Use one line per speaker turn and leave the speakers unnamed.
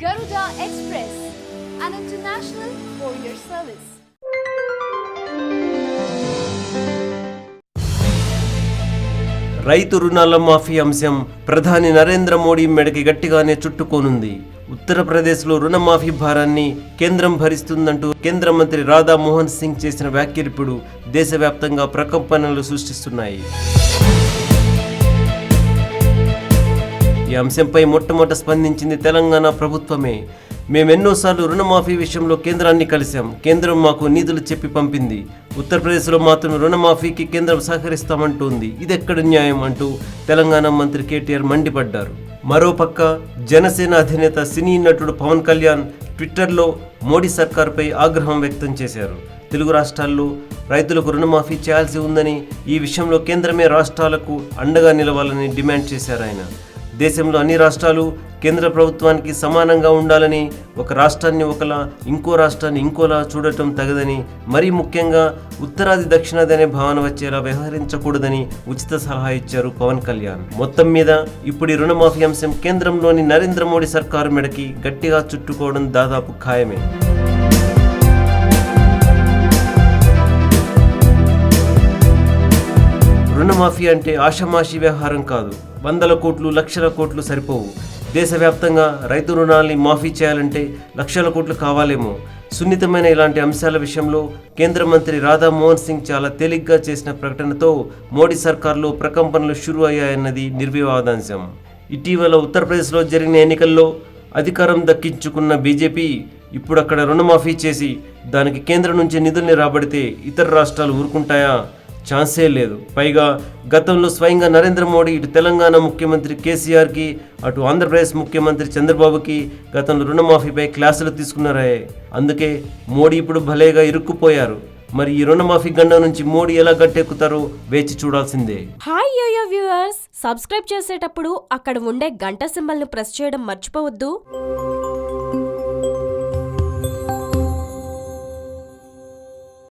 Garuda Express, an international courier service.
రైతు రుణాల మాఫీ అంశం ప్రధాని నరేంద్ర మోడీ మెడకి గట్టిగానే చుట్టుకోనుంది. ఉత్తరప్రదేశ్లో రుణమాఫీ భారాన్ని కేంద్రం భరిస్తుందంటూ కేంద్ర మంత్రి రాధా మోహన్ సింగ్ చేసిన వ్యాఖ్యలు ఇప్పుడు దేశవ్యాప్తంగా ప్రకంపనలు సృష్టిస్తున్నాయి. ఈ అంశంపై మొట్టమొదట స్పందించింది తెలంగాణ ప్రభుత్వమే. మేమెన్నోసార్లు రుణమాఫీ విషయంలో కేంద్రాన్ని కలిశాం. కేంద్రం మాకు నిధులు చెప్పి పంపింది. ఉత్తరప్రదేశ్లో మాత్రం రుణమాఫీకి కేంద్రం సహకరిస్తామంటోంది. ఇదెక్కడ న్యాయం అంటూ తెలంగాణ మంత్రి కేటీఆర్ మండిపడ్డారు. మరోపక్క జనసేన అధినేత సినీ నటుడు పవన్ కళ్యాణ్ ట్విట్టర్లో మోడీ సర్కార్పై ఆగ్రహం వ్యక్తం చేశారు. తెలుగు రాష్ట్రాల్లో రైతులకు రుణమాఫీ చేయాల్సి ఉందని, ఈ విషయంలో కేంద్రమే రాష్ట్రాలకు అండగా నిలవాలని డిమాండ్ చేశారు ఆయన. దేశంలో అన్ని రాష్ట్రాలు కేంద్ర ప్రభుత్వానికి సమానంగా ఉండాలని, ఒక రాష్ట్రాన్ని ఒకలా ఇంకో రాష్ట్రాన్ని ఇంకోలా చూడటం తగదని, మరీ ముఖ్యంగా ఉత్తరాది దక్షిణాది అనే భావన వచ్చేలా వ్యవహరించకూడదని ఉచిత సలహా ఇచ్చారు పవన్ కళ్యాణ్. మొత్తం మీద ఇప్పుడు ఈ రుణమాఫీ అంశం కేంద్రంలోని నరేంద్ర మోడీ సర్కారు మెడకి గట్టిగా చుట్టుకోవడం దాదాపు ఖాయమే. రుణమాఫీ అంటే ఆషామాషీ వ్యవహారం కాదు. వందల కోట్లు, లక్షల కోట్లు సరిపోవు. దేశవ్యాప్తంగా రైతు రుణాల్ని మాఫీ చేయాలంటే లక్షల కోట్లు కావాలేమో. సున్నితమైన ఇలాంటి అంశాల విషయంలో కేంద్ర మంత్రి రాధా మోహన్ సింగ్ చాలా తేలిగ్గా చేసిన ప్రకటనతో మోడీ సర్కార్లో ప్రకంపనలు షురు అయ్యాయన్నది నిర్వివాదాంశం. ఇటీవల ఉత్తరప్రదేశ్లో జరిగిన ఎన్నికల్లో అధికారం దక్కించుకున్న బీజేపీ ఇప్పుడు అక్కడ రుణమాఫీ చేసి దానికి కేంద్రం నుంచి నిధుల్ని రాబడితే ఇతర రాష్ట్రాలు ఊరుకుంటాయా? ఛాన్సే లేదు. పైగా గతంలో స్వయంగా నరేంద్ర మోడీ ఇటు తెలంగాణ ముఖ్యమంత్రి కేసీఆర్కి, అటు ఆంధ్రప్రదేశ్ ముఖ్యమంత్రి చంద్రబాబుకి గతంలో రుణమాఫీపై క్లాసులు తీసుకున్నారే. అందుకే మోడీ ఇప్పుడు భలేగా ఇరుక్కుపోయారు. మరి ఈ రుణమాఫీ గండం నుంచి మోడీ ఎలా గట్టెక్కుతారో వేచి చూడాల్సిందే.
హాయ్ యోయో వ్యూవర్స్, సబ్స్క్రైబ్ చేసేటప్పుడు అక్కడ ఉండే గంట సింబల్ను ప్రెస్ చేయడం మర్చిపోవద్దు.